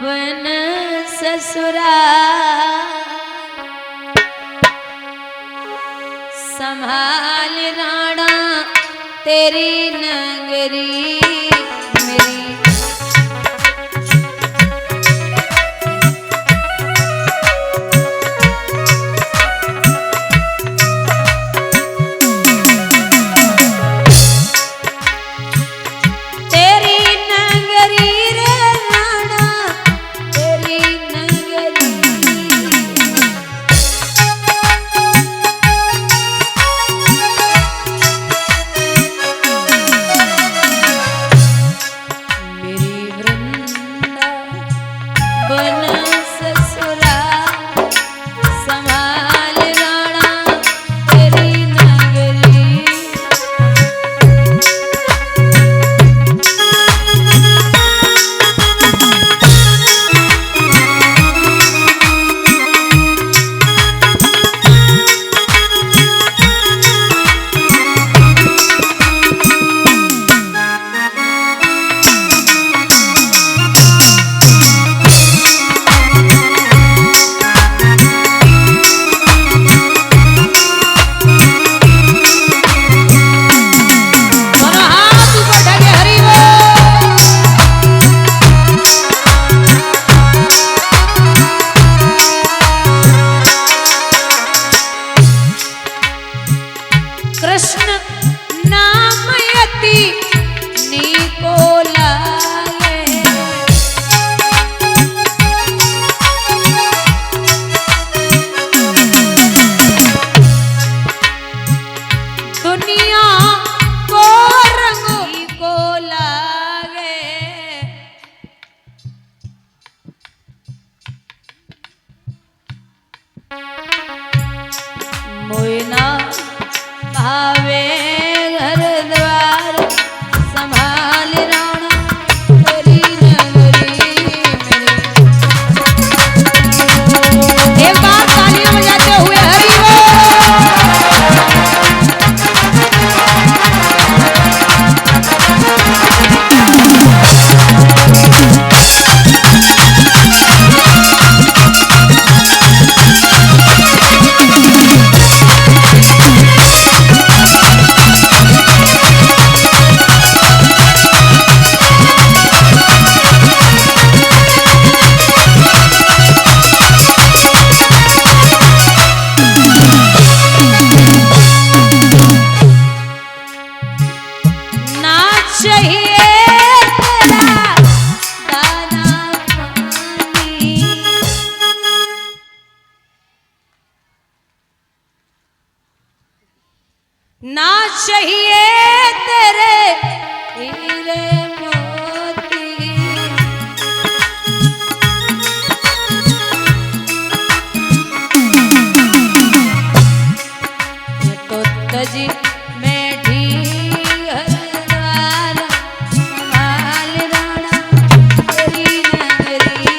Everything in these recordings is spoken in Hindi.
बन ससुरा संभाल राणा तेरी नगरी मेरी। मोयना भावे घर द्वार संभाल राणा तेरी नगरी मेरी। एक बार तालियां बजाते हुए हरि ना चाहिए तेरे हीरे मोती ये तो तजी मैं ढीर द्वार संभाल राणा तेरी नगरी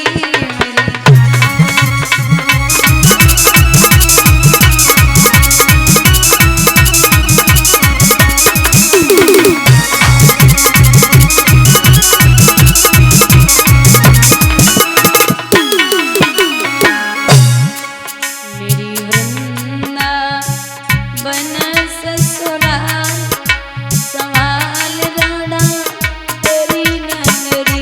मेरी।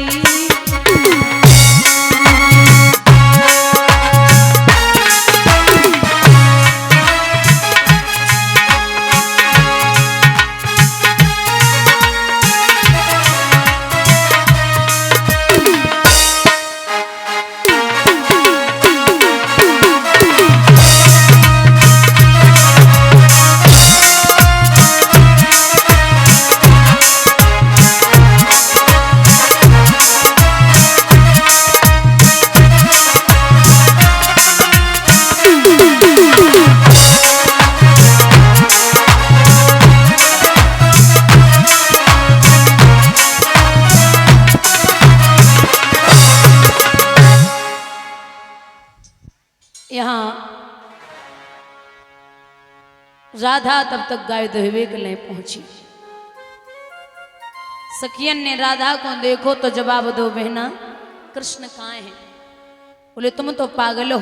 यहाँ राधा तब तक गाय दोहवे के लिए पहुंची। सखियन ने राधा को देखो तो जवाब दो बहना, कृष्ण कहाँ है? बोले तुम तो पागल हो,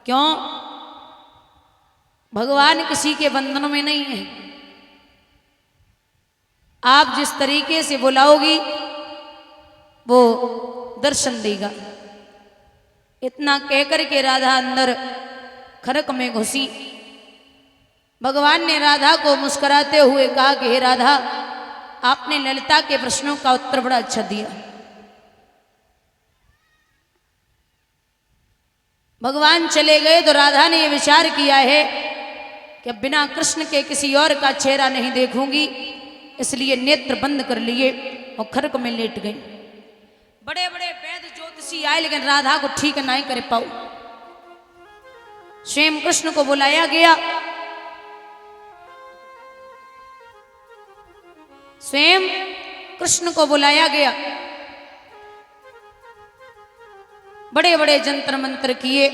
क्यों? भगवान किसी के बंधन में नहीं है। आप जिस तरीके से बुलाओगी वो दर्शन देगा। इतना कहकर के राधा अंदर खरक में घुसी। भगवान ने राधा को मुस्कुराते हुए कहा कि हे राधा, आपने ललिता के प्रश्नों का उत्तर बड़ा अच्छा दिया। भगवान चले गए तो राधा ने यह विचार किया है कि अब बिना कृष्ण के किसी और का चेहरा नहीं देखूंगी, इसलिए नेत्र बंद कर लिए और खरक में लेट गई। बड़े बड़े वैद्य ज्योतिषी आए लेकिन राधा को ठीक नहीं कर पाओ। स्वयं कृष्ण को बुलाया गया। स्वयं कृष्ण को बुलाया गया। बड़े बड़े जंतर मंत्र किए।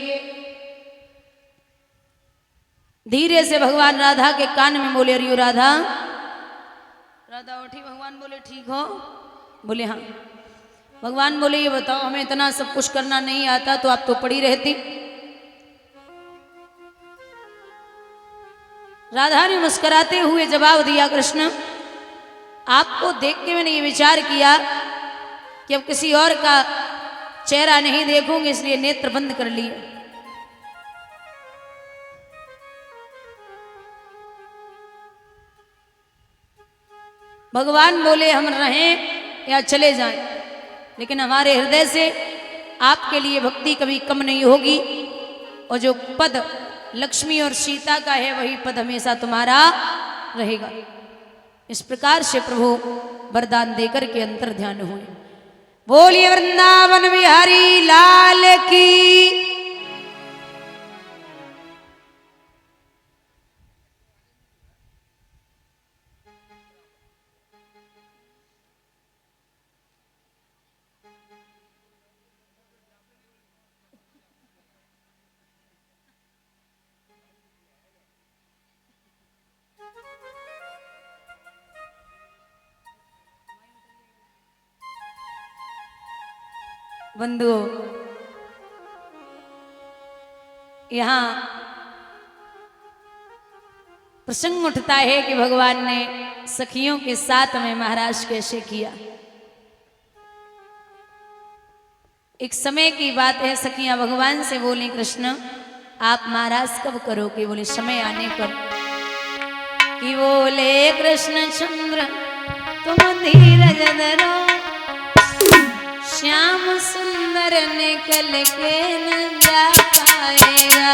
धीरे से भगवान राधा के कान में बोले, अरे राधा। राधा उठी। भगवान बोले ठीक हो? बोले हाँ। भगवान बोले ये बताओ, हमें इतना सब कुछ करना नहीं आता तो आप तो पड़ी रहती। राधा ने मुस्कुराते हुए जवाब दिया, कृष्ण आपको देख के मैंने ये विचार किया कि अब किसी और का चेहरा नहीं देखूंगी, इसलिए नेत्र बंद कर लिए। भगवान बोले हम रहें या चले जाएं, लेकिन हमारे हृदय से आपके लिए भक्ति कभी कम नहीं होगी, और जो पद लक्ष्मी और सीता का है वही पद हमेशा तुम्हारा रहेगा। इस प्रकार से प्रभु वरदान देकर के अंतर ध्यान हुए। बोलिए वृंदावन बिहारी लाल की। बंधुओं, यहाँ प्रसंग उठता है कि भगवान ने सखियों के साथ में महाराज कैसे किया। एक समय की बात है, सखियां भगवान से बोली, कृष्ण आप महाराज कब करोगे? बोले समय आने पर। कि बोले कृष्ण चंद्र तुम धीरज धरो, श्याम सुंदर निकल के न जा पाएगा।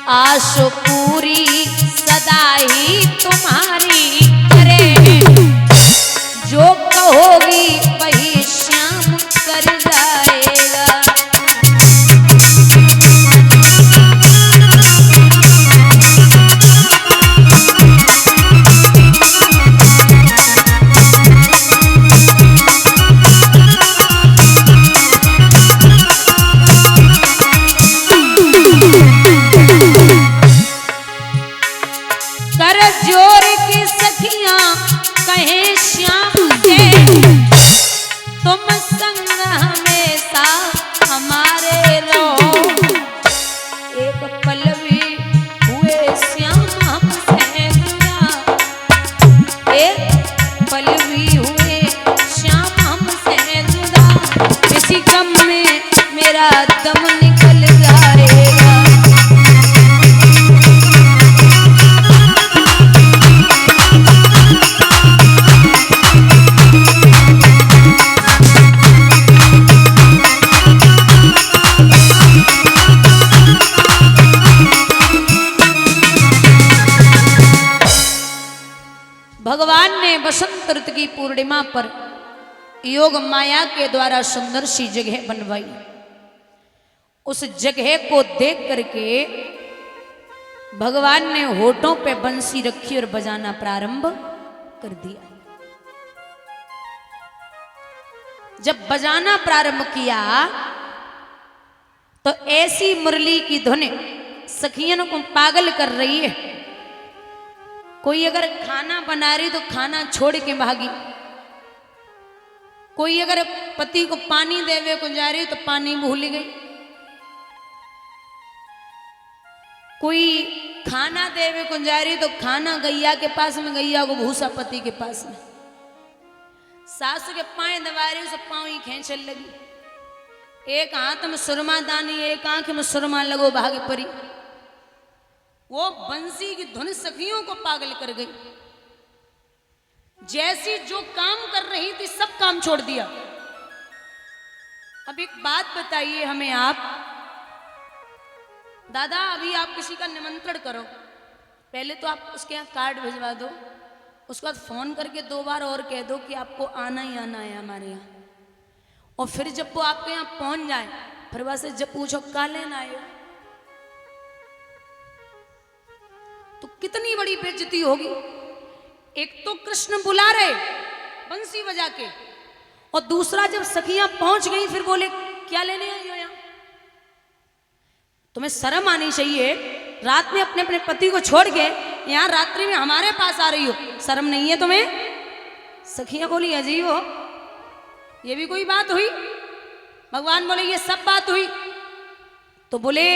आशो पूरी सदा ही तुम्हारी करे, जो कहोगी वही श्याम कर जाएगा। कर जोर की सखियां कहे श्याम के, तुम संग हमेशा हमारे रहो। एक पल भी हुए श्याम हमसे जुदा, एक पल भी हुए श्याम हमसे जुदा, किसी गम में मेरा दम निकल जाएगा। भगवान ने बसंत ऋतु की पूर्णिमा पर योग माया के द्वारा सुंदर सी जगह बनवाई। उस जगह को देख करके भगवान ने होठों पे बंसी रखी और बजाना प्रारंभ कर दिया। जब बजाना प्रारंभ किया तो ऐसी मुरली की धुन सखियन को पागल कर रही है। कोई अगर खाना बना रही तो खाना छोड़ के भागी, कोई अगर पति को पानी देवे को जा रही तो पानी भूल गई, कोई खाना देवे को जा रही तो खाना गैया के पास में, गैया को भूसा पति के पास में। सासू के पाए दबा रही उसे पाँव ही खेचल लगी, एक हाथ में सुरमा दानी एक आंख में सुरमा लगो भाग परी। वो बंसी की धुन सखियों को पागल कर गई। जैसी जो काम कर रही थी सब काम छोड़ दिया। अब एक बात बताइए हमें आप, दादा अभी आप किसी का निमंत्रण करो, पहले तो आप उसके यहाँ कार्ड भिजवा दो, उसके बाद फोन करके 2 बार और कह दो कि आपको आना ही आना है हमारे यहाँ, और फिर जब वो आपके यहाँ पहुंच जाए फिर वैसे जब पूछो का लेना आए, तो कितनी बड़ी बेइज्जती होगी। एक तो कृष्ण बुला रहे बंसी बजा के, और दूसरा जब सखियां पहुंच गई फिर बोले क्या लेने आई हो यहाँ। तुम्हें शर्म आनी चाहिए, रात में अपने अपने पति को छोड़ के यहाँ रात्रि में हमारे पास आ रही हो, शर्म नहीं है तुम्हें। सखियां बोली अजीब हो, ये भी कोई बात हुई। भगवान बोले ये सब बात हुई। तो बोले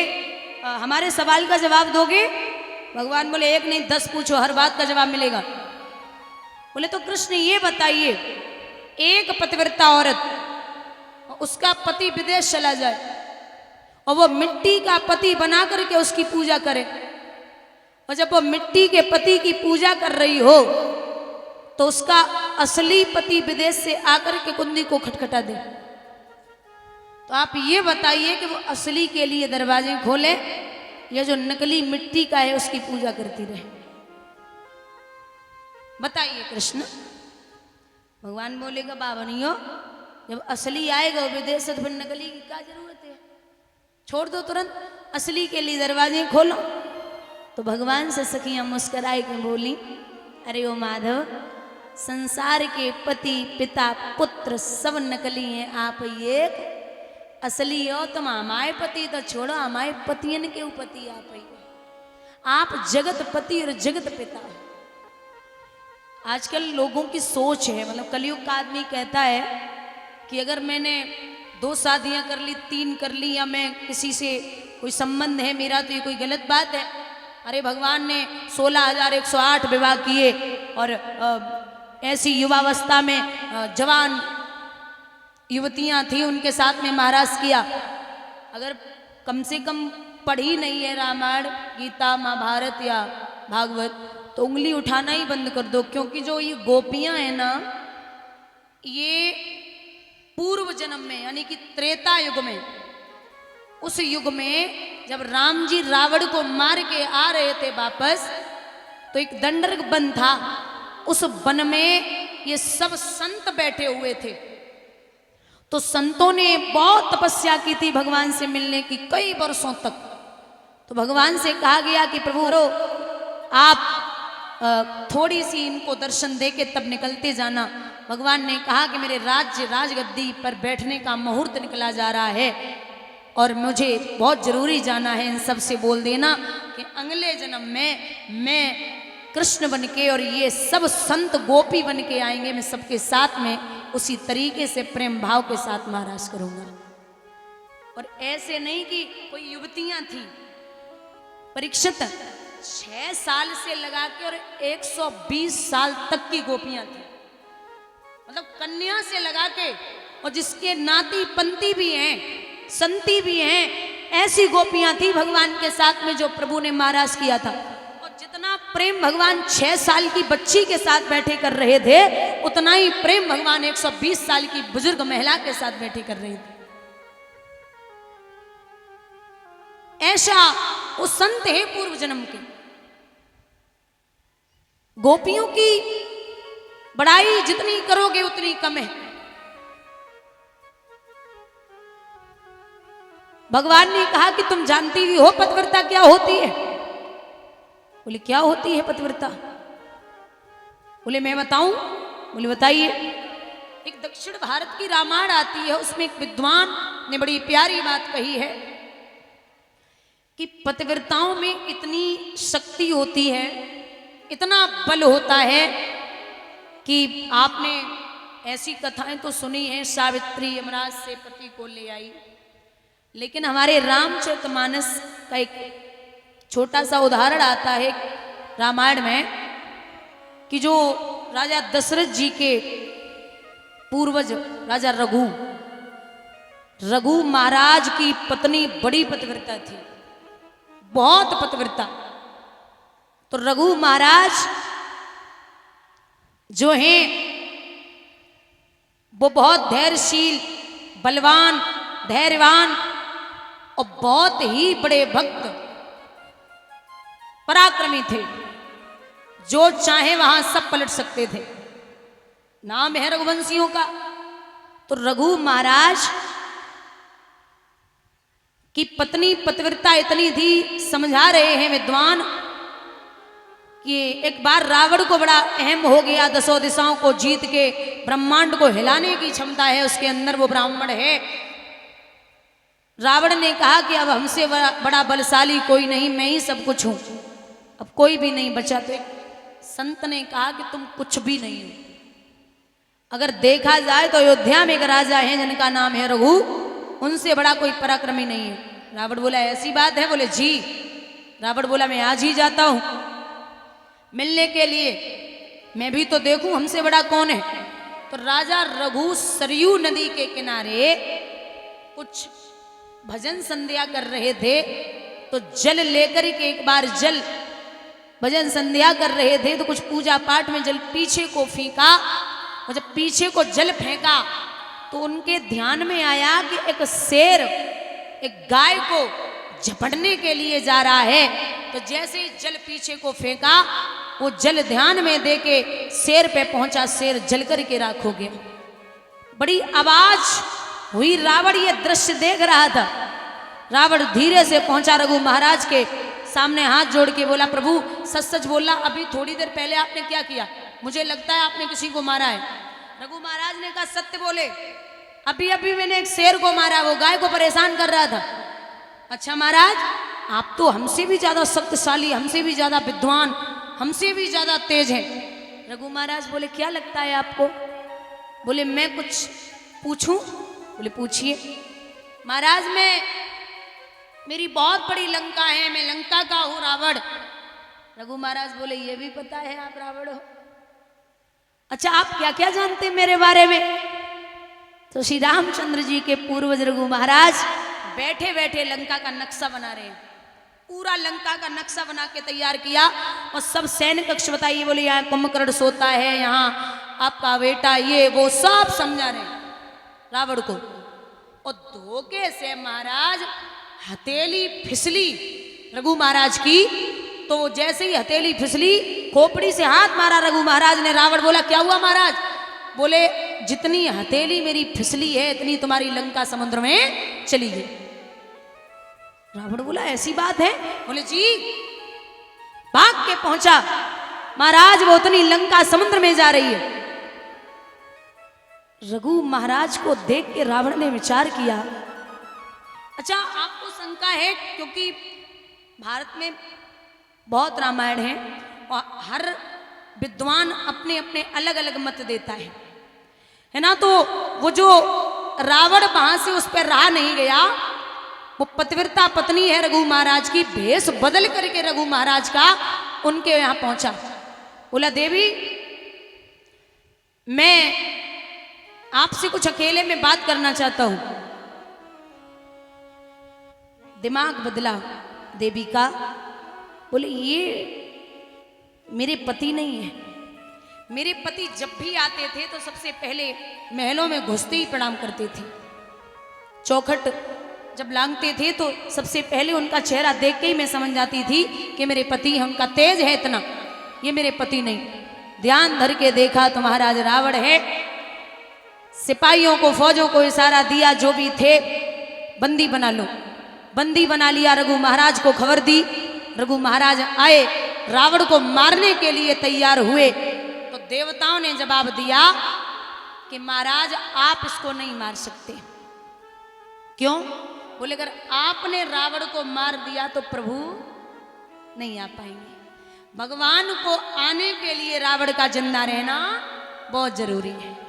हमारे सवाल का जवाब दोगे। भगवान बोले 1 नहीं 10 पूछो, हर बात का जवाब मिलेगा। बोले तो कृष्ण ये बताइए, एक पतिव्रता औरत उसका पति विदेश चला जाए और वो मिट्टी का पति बना करके उसकी पूजा करे, और जब वो मिट्टी के पति की पूजा कर रही हो तो उसका असली पति विदेश से आकर के कुंडी को खटखटा दे, तो आप ये बताइए कि वो असली के लिए दरवाजे खोले या जो नकली मिट्टी का है उसकी पूजा करती रहे। बताइए कृष्ण। भगवान बोलेगा बाबा नहीं हो, जब असली आएगा विदेश से तो फिर नकली की क्या जरूरत है, छोड़ दो तुरंत, असली के लिए दरवाजे खोलो। तो भगवान से सखियां मुस्कुराई के बोली अरे ओ माधव, संसार के पति पिता पुत्र सब नकली हैं, आप एक असली हो। तुम हमारे पति तो छोड़ो, हमारे पतियन के पति आप जगत पति और जगत पिता। आजकल लोगों की सोच है, मतलब कलयुग का आदमी कहता है कि अगर मैंने 2 शादियां कर ली 3 कर ली, या मैं किसी से कोई संबंध है मेरा तो ये कोई गलत बात है। अरे भगवान ने 16,108 विवाह किए, और ऐसी युवावस्था में जवान युवतियां थी उनके साथ में महाराज किया। अगर कम से कम पढ़ी नहीं है रामायण गीता महाभारत या भागवत तो उंगली उठाना ही बंद कर दो, क्योंकि जो ये गोपियां हैं ना, ये पूर्व जन्म में यानी कि त्रेता युग में, उस युग में जब राम जी रावण को मार के आ रहे थे वापस, तो एक दंडक वन था, उस वन में ये सब संत बैठे हुए थे। तो संतों ने बहुत तपस्या की थी भगवान से मिलने की कई वर्षों तक। तो भगवान से कहा गया कि प्रभु आप थोड़ी सी इनको दर्शन दे के तब निकलते जाना। भगवान ने कहा कि मेरे राजगद्दी पर बैठने का मुहूर्त निकला जा रहा है और मुझे बहुत जरूरी जाना है। इन सब से बोल देना कि अगले जन्म में मैं कृष्ण बन के और ये सब संत गोपी बन के आएंगे, मैं सबके साथ में उसी तरीके से प्रेम भाव के साथ महाराज करूंगा। और ऐसे नहीं कि कोई युवतियां थी, परीक्षित 6 साल से लगा के और 120 साल तक की गोपियां थी, मतलब कन्या से लगा के, और जिसके नाती पंती भी हैं संती भी हैं, ऐसी गोपियां थी भगवान के साथ में जो प्रभु ने महाराज किया था। और जितना प्रेम भगवान 6 साल की बच्ची के साथ बैठे कर रहे थे, उतना ही प्रेम भगवान 120 साल की बुजुर्ग महिला के साथ बैठे कर रहे थे। ऐसा वो संत है पूर्व जन्म के। गोपियों की बड़ाई जितनी करोगे उतनी कम है। भगवान ने कहा कि तुम जानती भी हो पतिव्रता क्या होती है। बोले क्या होती है पतिव्रता? बोले मैं बताऊं? बोले बताइए। एक दक्षिण भारत की रामायण आती है, उसमें एक विद्वान ने बड़ी प्यारी बात कही है कि पतिव्रताओं में इतनी शक्ति होती है, इतना बल होता है कि आपने ऐसी कथाएं तो सुनी हैं, सावित्री यमराज से पति को ले आई, लेकिन हमारे रामचरितमानस का एक छोटा सा उदाहरण आता है रामायण में कि जो राजा दशरथ जी के पूर्वज राजा रघु महाराज की पत्नी बड़ी पतिव्रता थी, बहुत पतिव्रता। तो रघु महाराज जो हैं वो बहुत धैर्यशील, बलवान, धैर्यवान और बहुत ही बड़े भक्त, पराक्रमी थे। जो चाहे वहां सब पलट सकते थे। नाम है रघुवंशियों का। तो रघु महाराज की पत्नी पतिव्रता इतनी थी, समझा रहे हैं विद्वान कि एक बार रावण को बड़ा अहम हो गया, 10 दिशाओं को जीत के ब्रह्मांड को हिलाने की क्षमता है उसके अंदर, वो ब्राह्मण है। रावण ने कहा कि अब हमसे बड़ा बलशाली कोई नहीं, मैं ही सब कुछ हूं, अब कोई भी नहीं बचा। तो एक संत ने कहा कि तुम कुछ भी नहीं हो। अगर देखा जाए तो अयोध्या में एक राजा है जिनका नाम है रघु, उनसे बड़ा कोई पराक्रमी नहीं है। रावण बोला ऐसी बात है? बोले जी। रावण बोला मैं आज ही जाता हूं मिलने के लिए, मैं भी तो देखूं हमसे बड़ा कौन है। तो राजा रघु सरयू नदी के किनारे कुछ भजन संध्या कर रहे थे, तो जल लेकर के एक बार जल भजन संध्या कर रहे थे तो कुछ पूजा पाठ में जल पीछे को फेंका, और जब पीछे को जल फेंका तो उनके ध्यान में आया कि एक शेर एक गाय को झपटने के लिए जा रहा है। तो जैसे ही जल पीछे को फेंका, वो जल ध्यान में देके शेर पे पहुंचा, शेर जल कर के राख हो गया। बड़ी आवाज हुई, रावण ये दृश्य देख रहा था। रावण धीरे से पहुंचा रघु महाराज के सामने, हाथ जोड़ के बोला प्रभु सच सच बोलना, अभी थोड़ी देर पहले आपने क्या किया? मुझे लगता है आपने किसी को मारा है। रघु महाराज ने कहा सत्य बोले, अभी अभी मैंने एक शेर को मारा, वो गाय को परेशान कर रहा था। अच्छा महाराज, आप तो हमसे भी ज्यादा शक्तिशाली, हमसे भी ज्यादा विद्वान, हमसे भी ज्यादा तेज हैं। रघु महाराज बोले क्या लगता है आपको? बोले मैं कुछ पूछूं? बोले पूछिए। महाराज मेरी बहुत बड़ी लंका है, मैं लंका का हूं रावण। रघु महाराज बोले ये भी पता है आप रावण हो? अच्छा आप क्या क्या जानते हैं मेरे बारे में? तो श्री रामचंद्र जी के पूर्वज रघु महाराज बैठे बैठे लंका का नक्शा बना रहे हैं। पूरा लंका का नक्शा बना के तैयार किया और सब सैन्य कक्ष बताइए, बोले यहाँ कुंभकर्ण सोता है, यहाँ आपका बेटा, ये वो सब समझा रहे हैं रावण को। और धोखे से महाराज हथेली फिसली रघु महाराज की, तो जैसे ही हथेली फिसली, खोपड़ी से हाथ मारा रघु महाराज ने। रावण बोला क्या हुआ महाराज? बोले जितनी हथेली मेरी फिसली है इतनी तुम्हारी लंका समुद्र में चली गई। रावण बोला ऐसी बात है? बोले जी। भाग के पहुंचा, महाराज वो उतनी लंका समुद्र में जा रही है। रघु महाराज को देख के रावण ने विचार किया, अच्छा आपको शंका है क्योंकि भारत में बहुत रामायण है और हर विद्वान अपने अपने अलग अलग मत देता है ना। तो वो जो रावण वहां से उस पर रहा नहीं गया, वो पतिव्रता पत्नी है रघु महाराज की, भेष बदल करके रघु महाराज का उनके यहां पहुंचा। बोला देवी मैं आपसे कुछ अकेले में बात करना चाहता हूं। दिमाग बदला देवी का, बोले ये मेरे पति नहीं है। मेरे पति जब भी आते थे तो सबसे पहले महलों में घुसते ही प्रणाम करते थे। चौखट जब लांघते थे तो सबसे पहले उनका चेहरा देख के ही मैं समझ जाती थी कि मेरे पति हैं, उनका तेज है इतना, ये मेरे पति नहीं। ध्यान धर के देखा तो महाराज रावण है। सिपाहियों को, फौजों को इशारा दिया, जो भी थे बंदी बना लो। बंदी बना लिया, रघु महाराज को खबर दी। रघु महाराज आए, रावण को मारने के लिए तैयार हुए तो देवताओं ने जवाब दिया कि महाराज आप इसको नहीं मार सकते। क्यों? बोले अगर आपने रावण को मार दिया तो प्रभु नहीं आ पाएंगे। भगवान को आने के लिए रावण का जिंदा रहना बहुत जरूरी है।